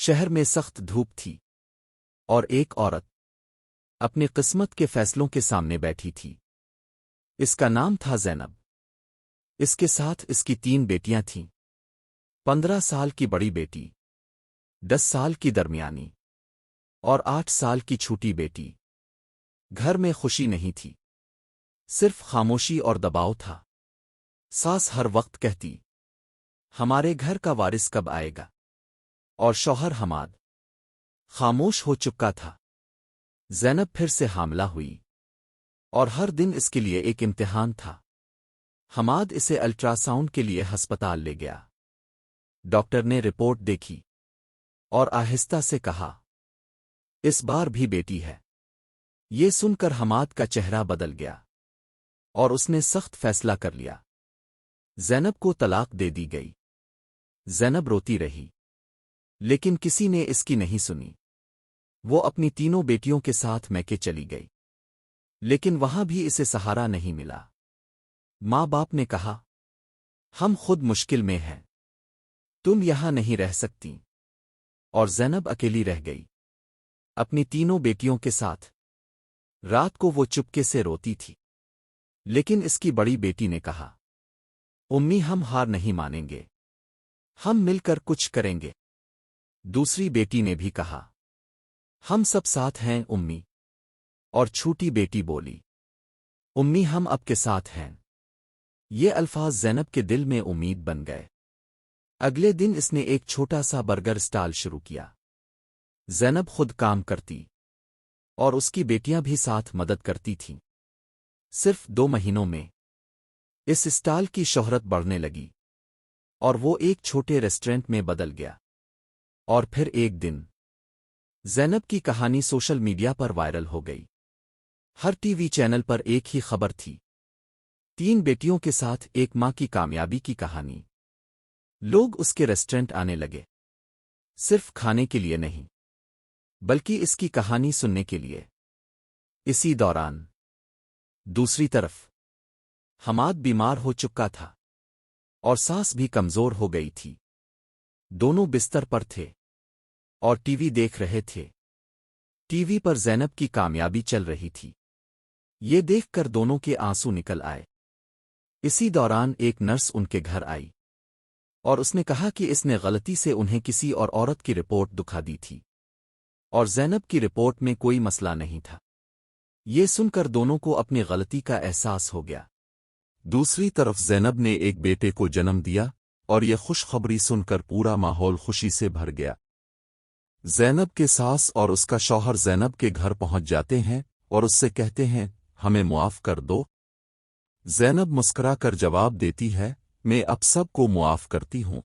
شہر میں سخت دھوپ تھی اور ایک عورت اپنی قسمت کے فیصلوں کے سامنے بیٹھی تھی۔ اس کا نام تھا زینب۔ اس کے ساتھ اس کی 3 بیٹیاں تھیں، 15 سال کی بڑی بیٹی، 10 سال کی درمیانی اور 8 سال کی چھوٹی بیٹی۔ گھر میں خوشی نہیں تھی، صرف خاموشی اور دباؤ تھا۔ ساس ہر وقت کہتی، ہمارے گھر کا وارث کب آئے گا؟ اور شوہر حماد خاموش ہو چکا تھا۔ زینب پھر سے حاملہ ہوئی اور ہر دن اس کے لیے ایک امتحان تھا۔ حماد اسے الٹرا ساؤنڈ کے لیے ہسپتال لے گیا۔ ڈاکٹر نے رپورٹ دیکھی اور آہستہ سے کہا، اس بار بھی بیٹی ہے۔ یہ سن کر حماد کا چہرہ بدل گیا اور اس نے سخت فیصلہ کر لیا۔ زینب کو طلاق دے دی گئی۔ زینب روتی رہی، لیکن کسی نے اس کی نہیں سنی۔ وہ اپنی 3 بیٹیوں کے ساتھ میکے چلی گئی، لیکن وہاں بھی اسے سہارا نہیں ملا۔ ماں باپ نے کہا، ہم خود مشکل میں ہیں، تم یہاں نہیں رہ سکتی۔ اور زینب اکیلی رہ گئی اپنی 3 بیٹیوں کے ساتھ۔ رات کو وہ چپکے سے روتی تھی، لیکن اس کی بڑی بیٹی نے کہا، امی ہم ہار نہیں مانیں گے، ہم مل کر کچھ کریں گے۔ دوسری بیٹی نے بھی کہا، ہم سب ساتھ ہیں امی۔ اور چھوٹی بیٹی بولی، امی ہم اب کے ساتھ ہیں۔ یہ الفاظ زینب کے دل میں امید بن گئے۔ اگلے دن اس نے ایک چھوٹا سا برگر سٹال شروع کیا۔ زینب خود کام کرتی اور اس کی بیٹیاں بھی ساتھ مدد کرتی تھیں۔ صرف 2 مہینوں میں اس اسٹال کی شہرت بڑھنے لگی اور وہ ایک چھوٹے ریسٹورنٹ میں بدل گیا۔ اور پھر ایک دن زینب کی کہانی سوشل میڈیا پر وائرل ہو گئی۔ ہر ٹی وی چینل پر ایک ہی خبر تھی، 3 بیٹیوں کے ساتھ ایک ماں کی کامیابی کی کہانی۔ لوگ اس کے ریسٹورنٹ آنے لگے، صرف کھانے کے لیے نہیں، بلکہ اس کی کہانی سننے کے لیے۔ اسی دوران دوسری طرف حماد بیمار ہو چکا تھا اور ساس بھی کمزور ہو گئی تھی۔ دونوں بستر پر تھے اور ٹی وی دیکھ رہے تھے۔ ٹی وی پر زینب کی کامیابی چل رہی تھی۔ یہ دیکھ کر دونوں کے آنسو نکل آئے۔ اسی دوران ایک نرس ان کے گھر آئی اور اس نے کہا کہ اس نے غلطی سے انہیں کسی اور عورت کی رپورٹ دکھا دی تھی اور زینب کی رپورٹ میں کوئی مسئلہ نہیں تھا۔ یہ سن کر دونوں کو اپنی غلطی کا احساس ہو گیا۔ دوسری طرف زینب نے ایک بیٹے کو جنم دیا اور یہ خوشخبری سن کر پورا ماحول خوشی سے بھر گیا۔ زینب کے ساس اور اس کا شوہر زینب کے گھر پہنچ جاتے ہیں اور اس سے کہتے ہیں، ہمیں معاف کر دو۔ زینب مسکرا کر جواب دیتی ہے، میں اب سب کو معاف کرتی ہوں۔